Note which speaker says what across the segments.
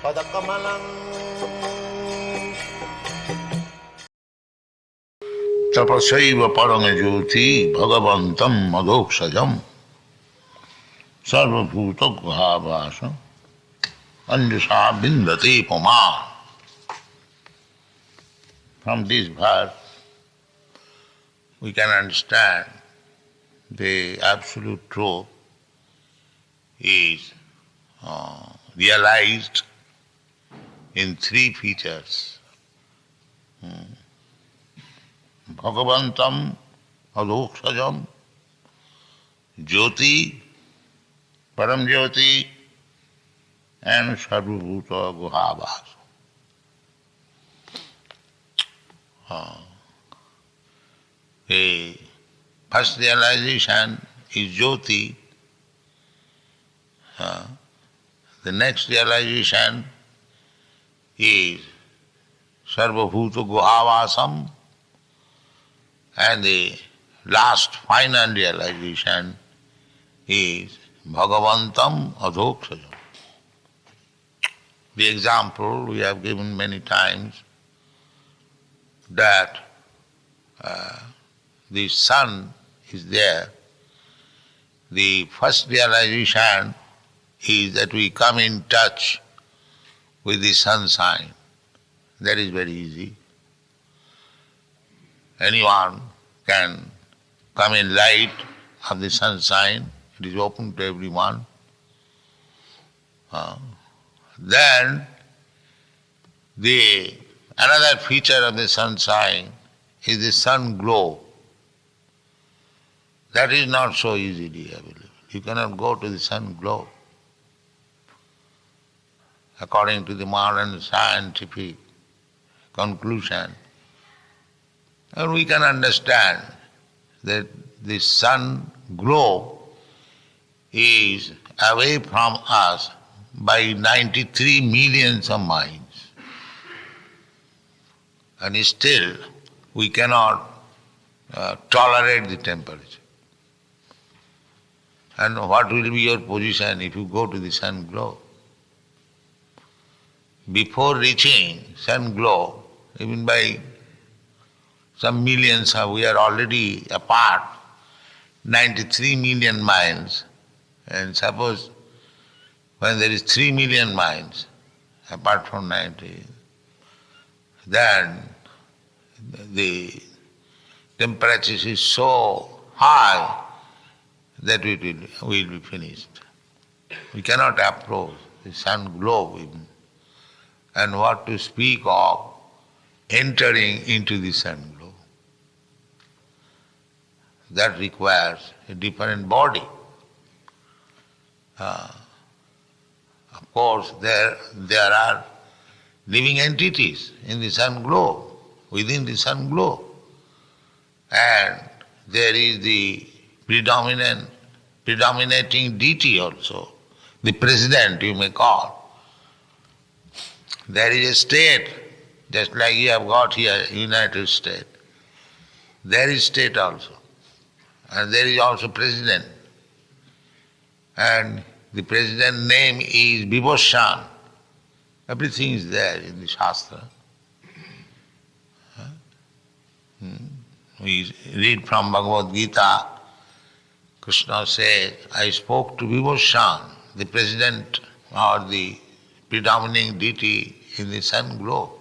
Speaker 1: padakamalam
Speaker 2: Tapasya Paramatma bhagavatam Adhoksajam sarvabhuta guhavasa anjasa bindate pama. From this verse we can understand the absolute truth is realized in three features. Bhagavantam, Adhokṣajam, Jyoti, Paramajyoti, and Sarvabhuta Guhavasa. The first realization is Jyoti. The next realization is Sarvabhuta Guhavasam, and the last final realization is Bhagavantam Adhokṣaja. The example we have given many times that the sun is there. The first realization is that we come in touch with the sunshine. That is very easy. Anyone can come in light of the sunshine. It is open to everyone. Then another feature of the sunshine is the sun glow. That is not so easily available. You cannot go to the sun glow. According to the modern scientific conclusion, and we can understand that the sun glow is away from us by 93 millions of miles. And still we cannot tolerate the temperature. And what will be your position if you go to the sun glow? Before reaching sun glow, even by some millions we are already apart, 93 million miles. And suppose when there is 3 million miles apart from 90, then the temperature is so high that we will be finished. We cannot approach the sun glow even. And what to speak of entering into the sun glow. That requires a different body. Of course, there are living entities in the sun glow, within the sun glow. And there is the predominating deity also, the president you may call. There is a state, just like you have got here, United States. There is state also. And there is also president. And the president name is Vibhushan. Everything is there in the Shastra. We read from Bhagavad Gita, Krishna says, I spoke to Vibhushan, the president or the predominating deity in the sun glow.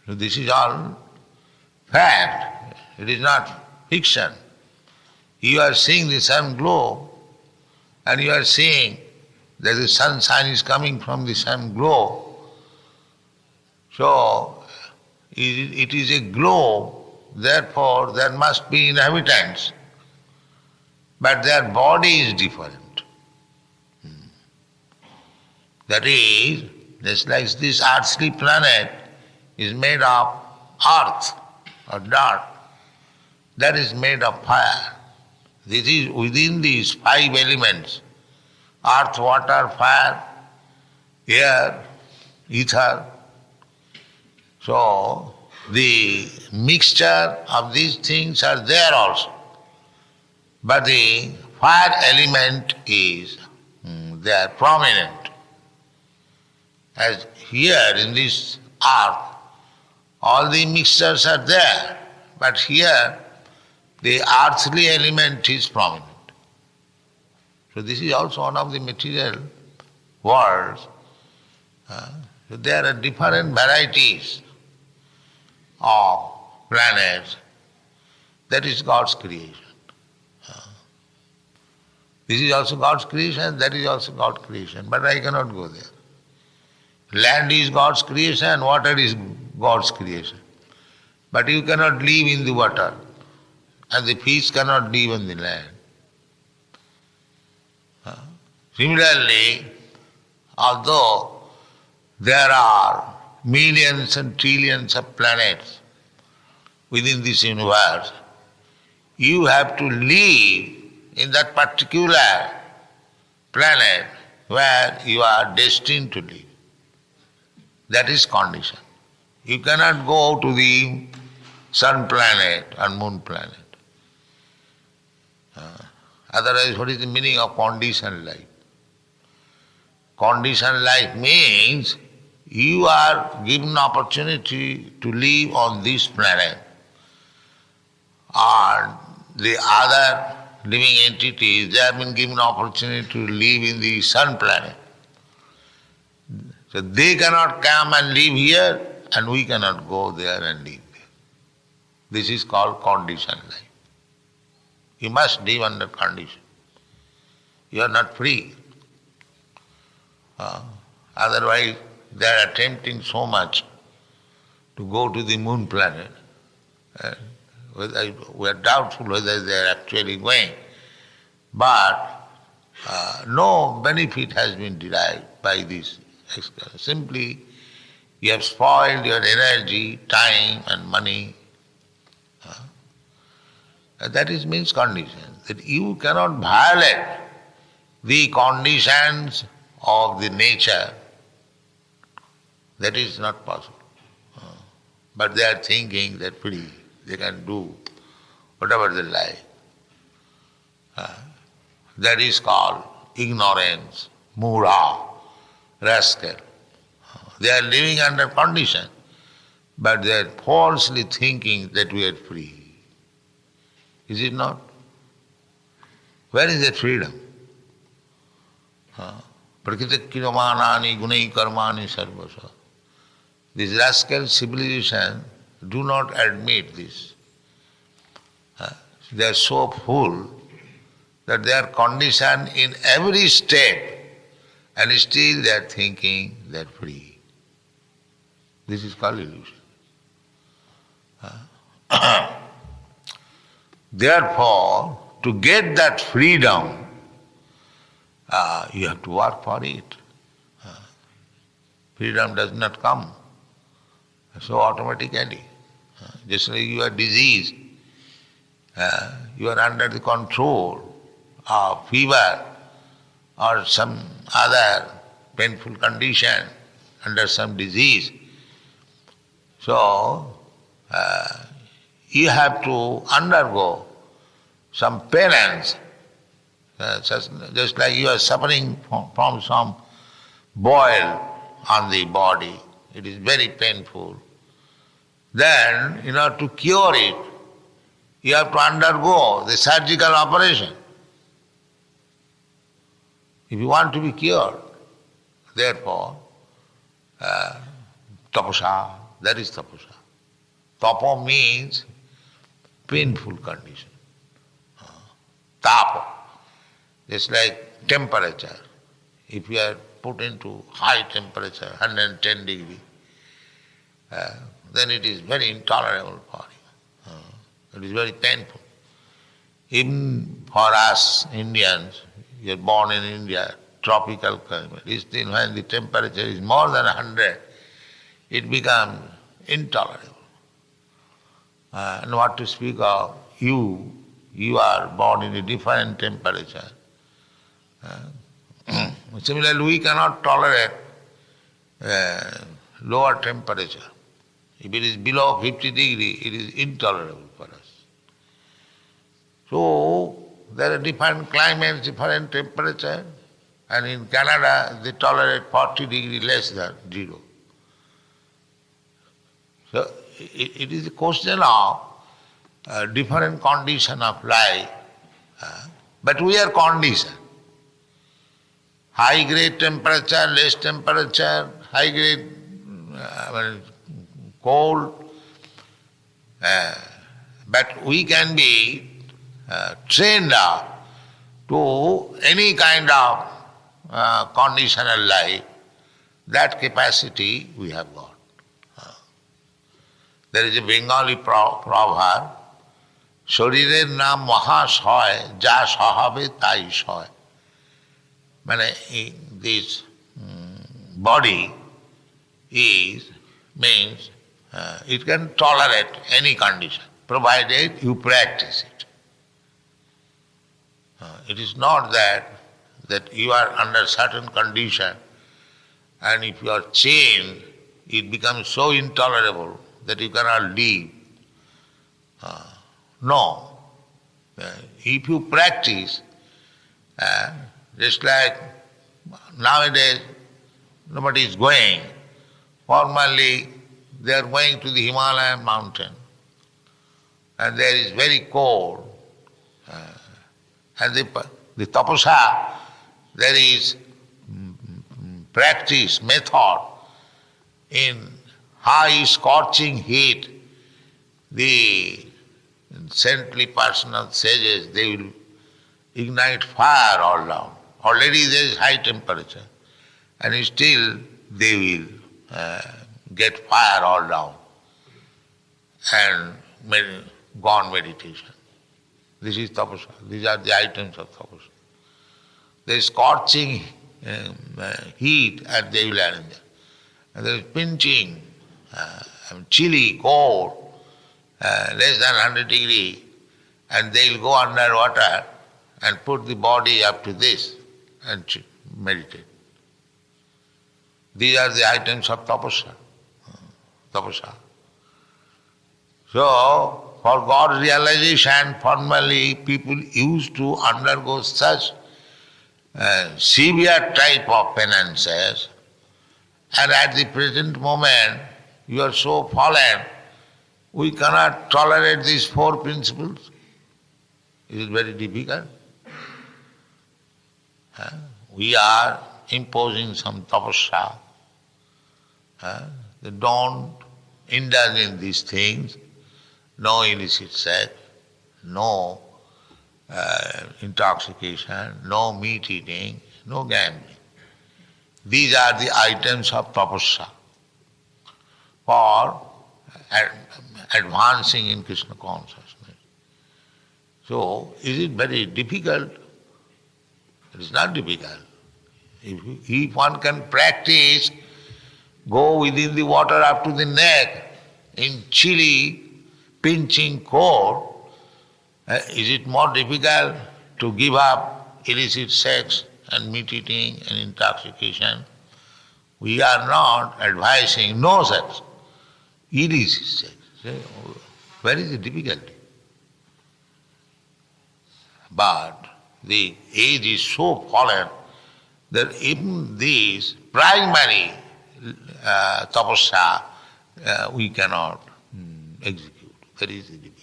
Speaker 2: So this is all fact. It is not fiction. You are seeing the sun glow and you are seeing that the sunshine is coming from the sun glow. So it is a glow, therefore there must be inhabitants. But their body is different. That is, just like this earthly planet is made of earth or dirt, that is made of fire. This is within these 5 elements, earth, water, fire, air, ether. So the mixture of these things are there also. But the fire element is there prominent. As here in this earth, all the mixtures are there, but here the earthly element is prominent. So this is also one of the material worlds. So there are different varieties of planets. That is God's creation. This is also God's creation, that is also God's creation, but I cannot go there. Land is God's creation, water is God's creation. But you cannot live in the water, and the fish cannot live on the land. Similarly, although there are millions and trillions of planets within this universe, you have to live in that particular planet where you are destined to live. That is condition. You cannot go to the sun planet or moon planet. Otherwise, what is the meaning of conditioned life? Conditioned life means you are given opportunity to live on this planet, and the other living entities, they have been given opportunity to live in the sun planet. So they cannot come and live here, and we cannot go there and live there. This is called conditioned life. You must live under condition. You are not free. Otherwise, they are attempting so much to go to the moon planet. We are doubtful whether they are actually going. But no benefit has been derived by this. Simply, you have spoiled your energy, time and money. That is means condition. That you cannot violate the conditions of the nature. That is not possible. But they are thinking that free, they can do whatever they like. That is called ignorance, mura, rascal. They are living under condition, but they are falsely thinking that we are free. Is it not? Where is that freedom? Prakritakiramanani gunai karmani sarvasa. This rascal civilization do not admit this. They are so full that they are conditioned in every step, and still they are thinking they are free. This is called illusion. Therefore, to get that freedom, you have to work for it. Freedom does not come so automatically. Just like you are diseased, you are under the control of fever or some other painful condition, under some disease. So, you have to undergo some penance. Just like you are suffering from some boil on the body, it is very painful. Then, in order to cure it, you have to undergo the surgical operation. If you want to be cured, therefore, tapasya, that is tapasya. Tapa means painful condition. Tapa, just like temperature. If you are put into high temperature, 110 degree, then it is very intolerable for you. It is very painful. Even for us Indians, you are born in India, tropical climate, still when the temperature is more than 100, it becomes intolerable. And what to speak of you are born in a different temperature. Similarly, we cannot tolerate lower temperature. If it is below 50 degree, it is intolerable for us. So, there are different climates, different temperature, and in Canada they tolerate 40 degrees less than zero. So it is a question of different condition of life, but we are conditioned. High grade temperature, less temperature, high grade cold, but we can be trained up to any kind of conditional life. That capacity we have got. There is a Bengali proverb, শরীরের নাম মহাশয় যা স্বভাবে তাই সয়. This body means it can tolerate any condition, provided you practice it. It is not that you are under certain condition, and if you are chained, it becomes so intolerable that you cannot live. No. If you practice, just like nowadays nobody is going, formerly they are going to the Himalayan mountain, and there is very cold, and the tapasya, there is practice, method. In high scorching heat, the saintly personal sages, they will ignite fire all down. Already there is high temperature, and still they will get fire all down and go on meditation. This is tapasya. These are the items of tapasya. There is scorching heat, and they will arrange it. And there is pinching, chilly, cold, less than 100 degrees, and they will go under water and put the body up to this and meditate. These are the items of tapasya. So, for God realization, formerly people used to undergo such severe type of penances, and at the present moment you are so fallen, we cannot tolerate these four principles. It is very difficult. We are imposing some tapasya. They don't indulge in these things. No illicit sex, no intoxication, no meat eating, no gambling. These are the items of tapasya for advancing in Krishna consciousness. So, is it very difficult? It is not difficult. If one can practice, go within the water up to the neck in chilly, pinching cold, is it more difficult to give up illicit sex and meat eating and intoxication? We are not advising no sex, illicit sex. Where is the difficulty? But the age is so fallen that even this primary tapasya we cannot execute. That is the difficulty.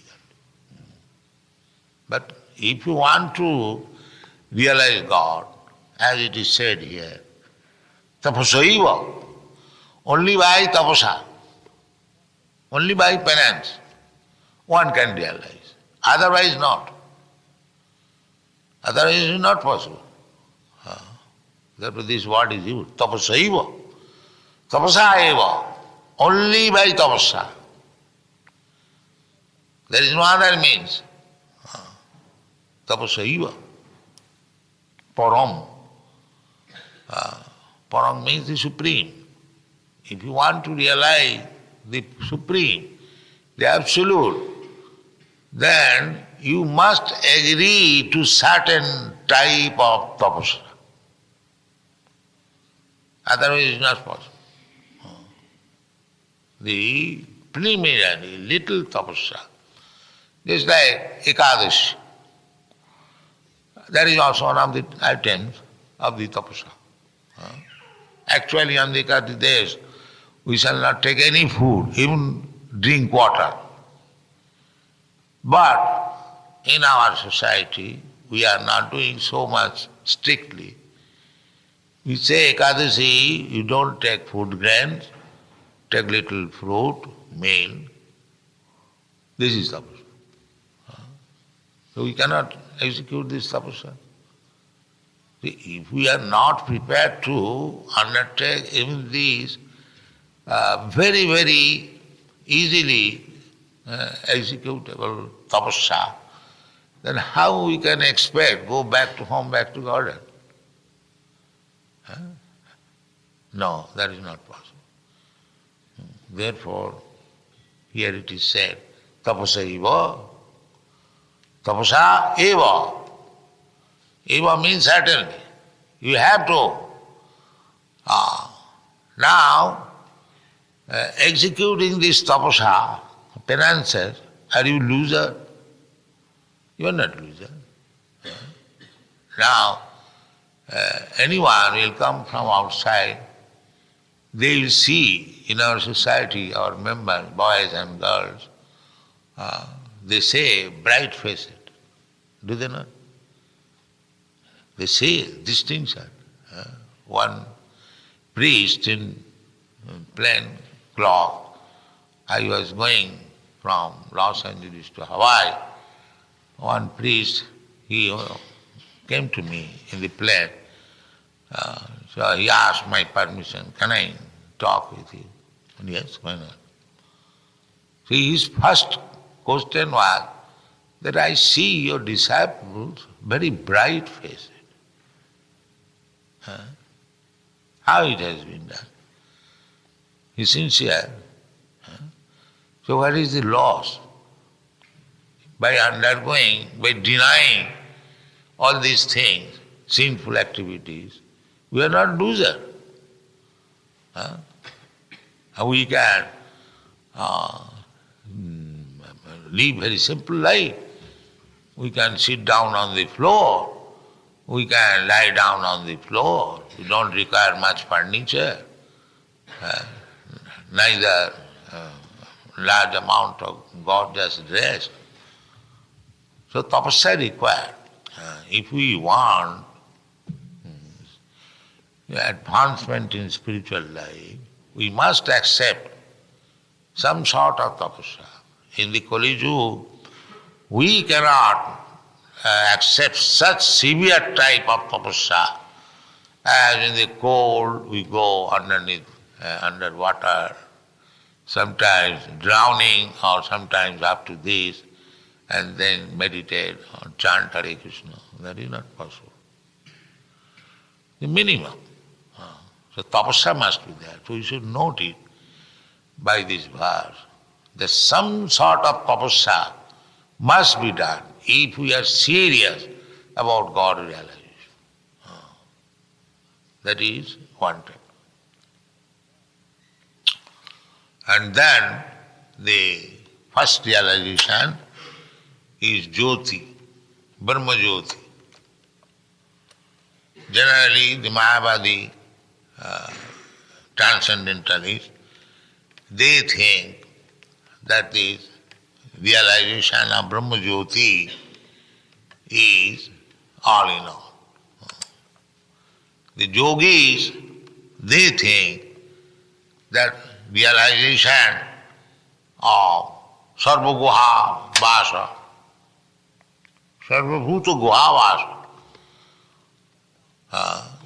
Speaker 2: But if you want to realize God, as it is said here, tapasaiva, only by tapasya, only by penance, one can realize. Otherwise not. Otherwise it is not possible. Therefore this word is used, tapasaiva. Tapasya eva, only by tapasya. There is no other means. Tapasaiva. Param. Param means the Supreme. If you want to realize the Supreme, the Absolute, then you must agree to certain type of tapasya. Otherwise it is not possible. The preliminary little tapasya, just like Ekadashi. That is also one of the items of the tapasya. Actually, on the Ekadasi days, we shall not take any food, even drink water. But in our society, we are not doing so much strictly. We say Ekadasi, you don't take food grains, take little fruit, meal. This is tapasya. So we cannot execute this tapasya. If we are not prepared to undertake even these very, very easily executable tapasya, then how we can expect go back to home, back to Godhead? No, that is not possible. Therefore, here it is said, tapasya eva, tapasya eva. Eva means certainly. You have to. Now, executing this tapasya, penances, are you loser? You are not loser. Now, anyone will come from outside, they will see in our society, our members, boys and girls, they say bright-faced. Do they not? They say distinction. One priest in plain cloth, I was going from Los Angeles to Hawaii. One priest, he came to me in the plane. So he asked my permission, can I talk with you? And yes, why not? See, his first question was that I see your disciples very bright-faced. How it has been done? He's sincere. So what is the loss? By undergoing, by denying all these things, sinful activities, we are not loser. We can live very simple life. We can sit down on the floor. We can lie down on the floor. We don't require much furniture, neither large amount of gorgeous dress. So tapasya required. If we want advancement in spiritual life, we must accept some sort of tapasya. In the Kali Yuga, we cannot accept such severe type of tapasya as in the cold we go underneath, under water, sometimes drowning or sometimes up to this, and then meditate or chant Hare Krishna. That is not possible. The minimum. So tapasya must be there. So you should note it by this verse. That some sort of tapasya must be done if we are serious about God realization. That is wanted. And then the first realization is Jyoti, Brahma-jyoti. Generally, the Mayavadi transcendentalists, they think that the realization of Brahma-jyoti is all in all. The yogis, they think that realization of sarva-guha vasa, sarva-bhuta guha vasa,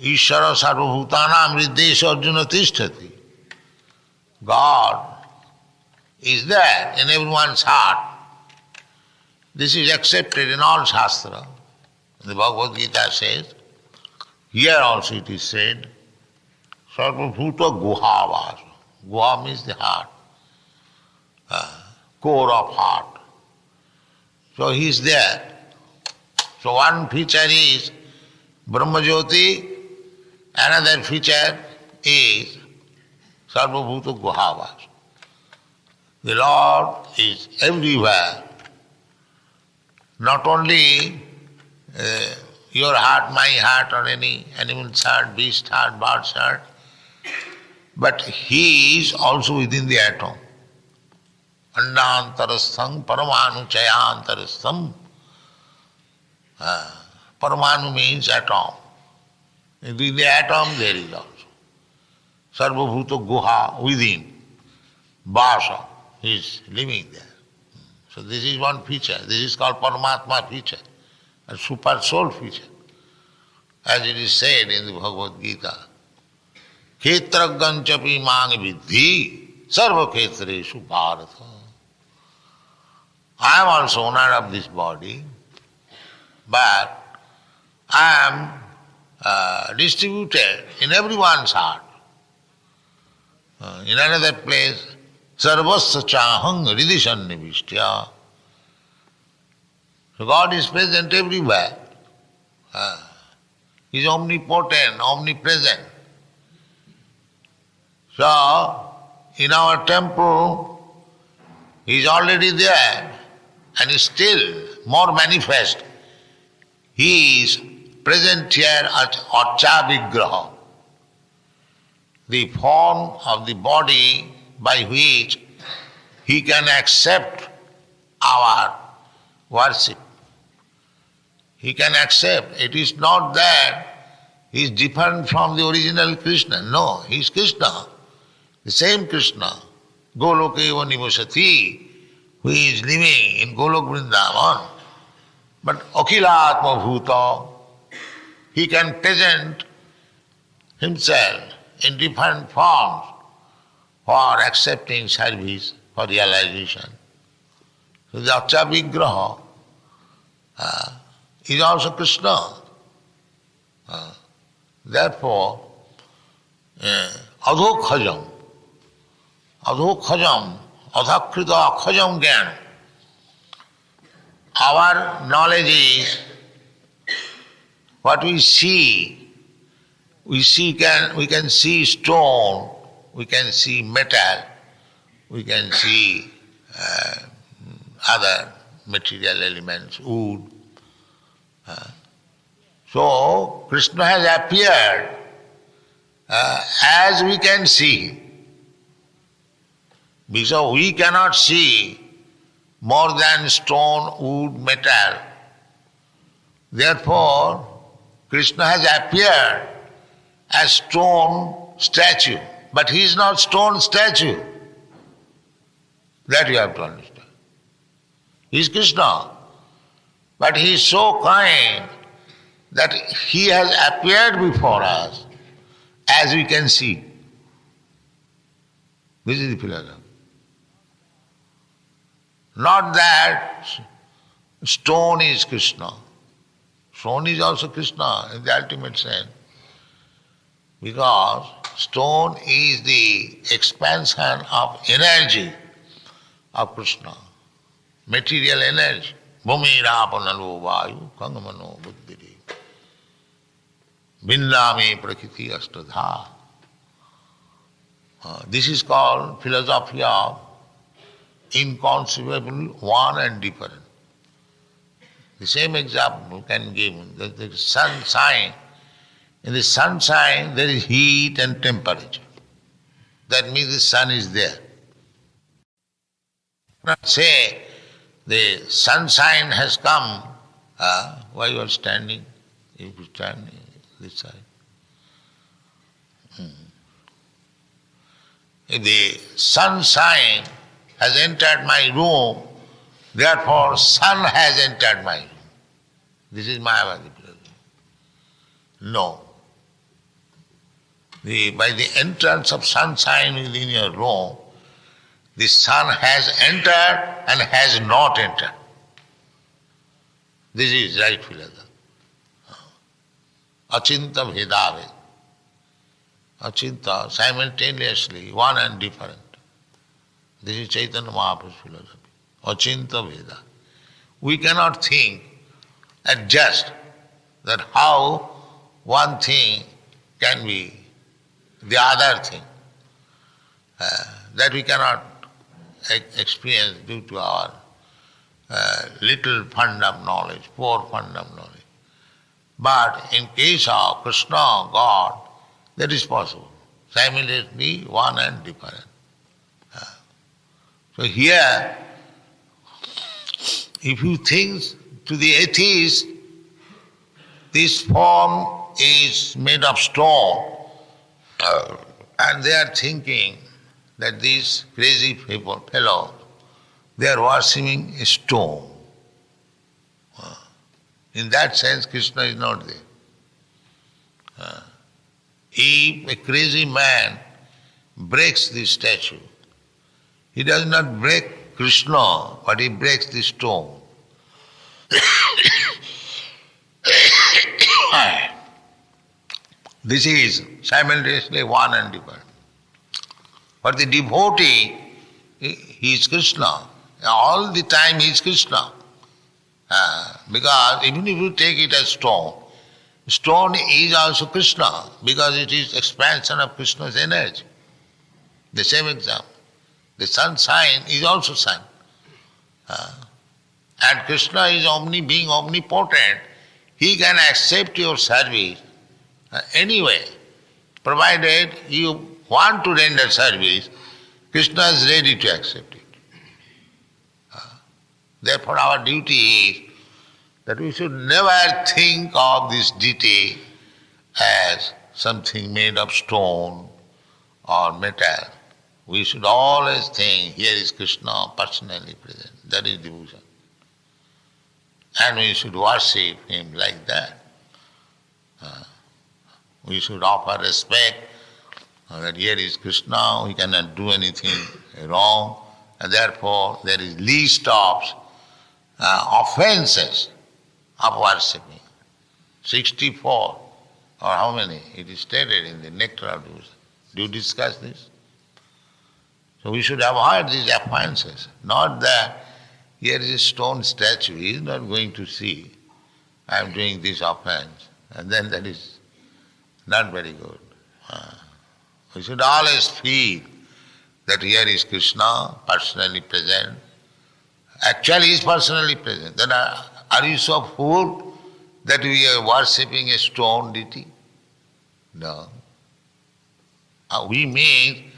Speaker 2: Ishvara sarva-bhutanam riddesha arjuna tishtati. God is there in everyone's heart. This is accepted in all Shastra. The Bhagavad Gita says, here also it is said, sarva-bhuta guha vasa. Guha means the heart, core of heart. So he is there. So one feature is Brahma-jyoti, another feature is sarva-bhuta guha vasa. The Lord is everywhere, not only your heart, my heart, or any animal's heart, beast heart, bird's heart, but he is also within the atom. Andantarastham paramanu chayantarastham. Paramanu means atom. Within the atom there is also. Sarvabhuta guha, within. Vasa, he is living there. So this is one feature. This is called Paramatma feature, a super soul feature. As it is said in the Bhagavad Gita, Khetraganchapi mang vidhi sarva khetreshu bharata. I am also owner of this body, but I am distributed in everyone's heart. In another place, sarvasya chahang ridishan nivistya. So God is present everywhere. He is omnipotent, omnipresent. So, in our temple, He is already there and is still more manifest. He is present here at Arcā-vigraha, the form of the body by which He can accept our worship. He can accept. It is not that He is different from the original Krishna. No, He is Krishna, the same Krishna. Goloke eva nivasati, who is living in Golok Vrindavan. But Akhilatma Bhuta, He can present Himself in different forms for accepting service, for realization. So the Arcā-vigraha is also Krishna. Therefore, Adhokṣaja, Adhokshaja Jnana. Our knowledge is what we see. We can see stone, we can see metal, we can see other material elements, wood. So Krishna has appeared as we can see. Because we cannot see more than stone, wood, metal. Therefore, Krishna has appeared as stone statue. But he is not stone statue. That you have to understand. He is Krishna. But he is so kind that he has appeared before us as we can see. This is the philosophy. Not that stone is Krishna. Stone is also Krishna in the ultimate sense. Because stone is the expansion of energy of Krishna, material energy. Bhumi-rapanalo vayu kangamano buddhiri. Vindame prakriti astadha. This is called philosophy of inconceivable, one and different. The same example can give the sun sign. In the sun sign there is heat and temperature. That means the sun is there. Not say the sun sign has come, why you are standing? If you stand this side. If the sun sign has entered my room, therefore sun has entered my room. This is Mayavadi philosophy. No. By the entrance of sun sign within your room, the sun has entered and has not entered. This is right philosophy. Achinta bhedave. Achinta, simultaneously, one and different. This is Chaitanya Mahaprabhu's philosophy. Achinta Veda. We cannot think at just that how one thing can be the other thing. That we cannot experience due to our little fund of knowledge, poor fund of knowledge. But in case of Kṛṣṇa, God, that is possible. Simultaneously one and different. So here, if you think to the atheist, this form is made of stone, and they are thinking that these crazy fellows, they are worshipping a stone. In that sense, Krishna is not there. If a crazy man breaks this statue, he does not break Krishna, but he breaks the stone. This is simultaneously one and different. For the devotee, he is Krishna. All the time he is Krishna. Because even if you take it as stone, stone is also Krishna because it is expansion of Krishna's energy. The same example. The sunshine is also sun. And Krishna is being omnipotent. He can accept your service anyway. Provided you want to render service, Krishna is ready to accept it. Therefore our duty is that we should never think of this deity as something made of stone or metal. We should always think, here is Krishna personally present. That is devotion. And we should worship him like that. We should offer respect that here is Krishna, we cannot do anything wrong, and therefore there is least of offenses of worshipping. 64, or how many? It is stated in the Nectar of Devotion. Do you discuss this? So we should avoid these offenses. Not that here is a stone statue, he is not going to see I am doing this offense, and then that is not very good. We should always feel that here is Krishna personally present. Actually he is personally present. Then are you so fool that we are worshipping a stone deity? No. We mean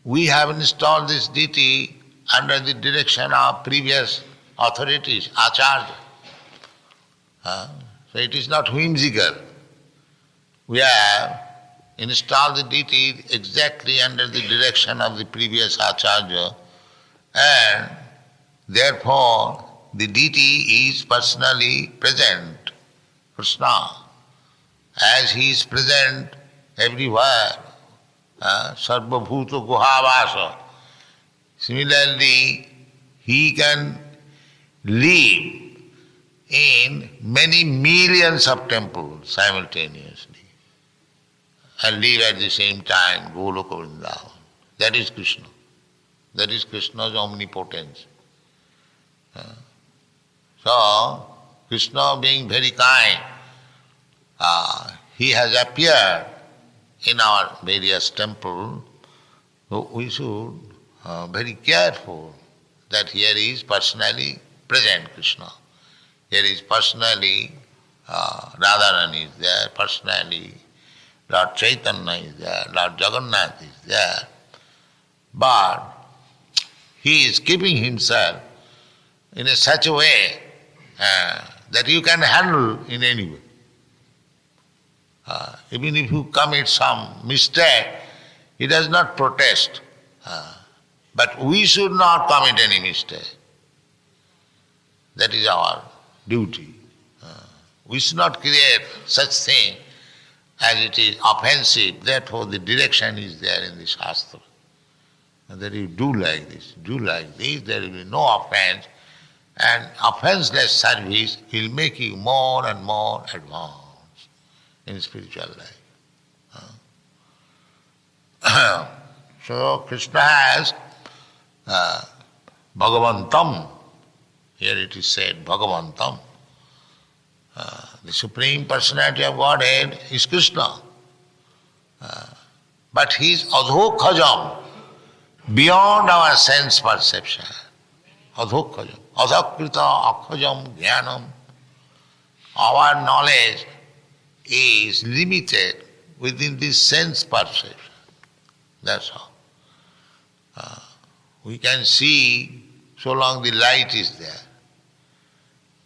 Speaker 2: we have installed this deity under the direction of previous authorities, acharya. So it is not whimsical. We have installed the deity exactly under the direction of the previous acharya, and therefore the deity is personally present, Kṛṣṇa, as he is present everywhere, sarva bhuta guhavasa. Similarly, he can live in many millions of temples simultaneously and live at the same time, Goloka Vrindavan. That is Krishna. That is Krishna's omnipotence. So, Krishna being very kind, he has appeared in our various temples. So we should very careful that here is personally present Krishna. Here is personally Radharani is there, personally Lord Chaitanya is there, Lord Jagannath is there. But he is keeping himself in such a way that you can handle in any way. Even if you commit some mistake, he does not protest. But we should not commit any mistake. That is our duty. We should not create such thing as it is offensive. Therefore the direction is there in the Shastra. And that you do like this, there will be no offense, and offenseless service will make you more and more advanced in spiritual life. So Krishna has bhagavatam. Here it is said bhagavatam. The Supreme Personality of Godhead is Krishna. But he is Adhokṣaja, beyond our sense perception. Adhokṣaja. Adhokrita akkhajam jnanam. Our knowledge is limited within this sense perception. That's all. We can see so long the light is there.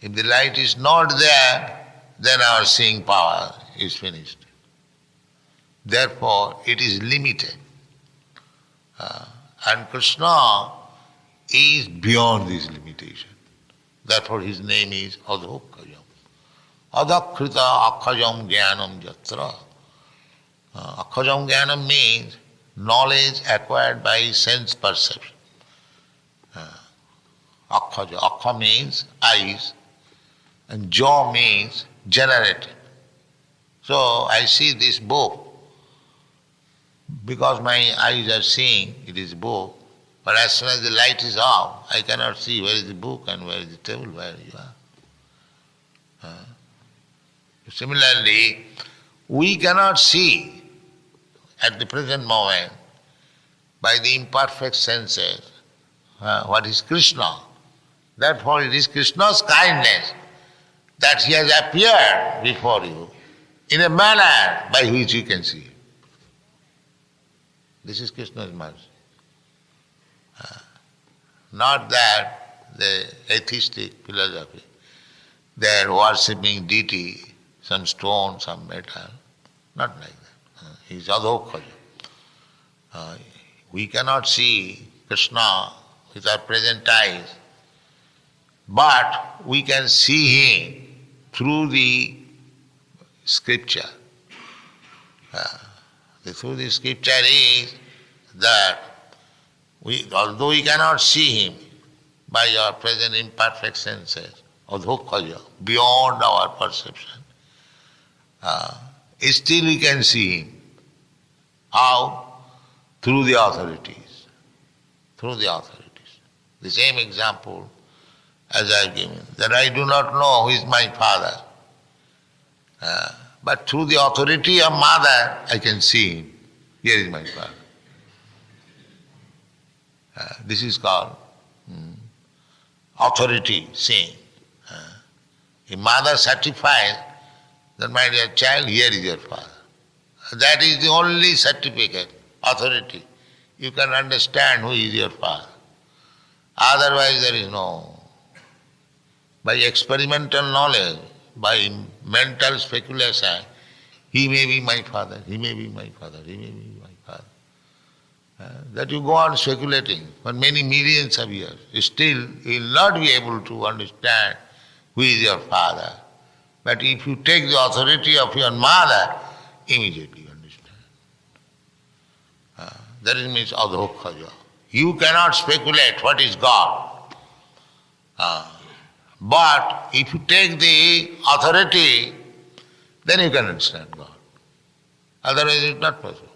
Speaker 2: If the light is not there, then our seeing power is finished. Therefore, it is limited. And Kṛṣṇa is beyond this limitation. Therefore, his name is Adhokṣaja. Adhokṣaja akkhajam jnanam yatra. Akkhajam jnanam means knowledge acquired by sense perception. Akkhāja. Akha means eyes, and ja means generated. So I see this book. Because my eyes are seeing, it is book. But as soon as the light is off, I cannot see where is the book and where is the table, where you are. Similarly, we cannot see at the present moment by the imperfect senses what is Kṛṣṇa. Therefore, it is Kṛṣṇa's kindness that he has appeared before you in a manner by which you can see him. This is Kṛṣṇa's mercy. Not that the atheistic philosophy, they are worshipping deity, some stone, some metal. Not like that. He is Adhokṣaja. We cannot see Kṛṣṇa with our present eyes, but we can see him through the scripture. Through the scripture is that although we cannot see him by our present imperfect senses, Adhokṣaja, beyond our perception, still we can see him. How? Through the authorities. Through the authorities. The same example as I have given, that I do not know who is my father. But through the authority of mother, I can see him. Here is my father. This is called authority, seeing. If mother certifies, then my dear child, here is your father. That is the only certificate, authority. You can understand who is your father. Otherwise there is no. By experimental knowledge, by mental speculation, he may be my father, he may be my father, he may be my father. That you go on speculating for many millions of years. Still, you will not be able to understand who is your father. But if you take the authority of your mother, immediately you understand. That means Adhokṣaja. You cannot speculate what is God. But if you take the authority, then you can understand God. Otherwise it is not possible.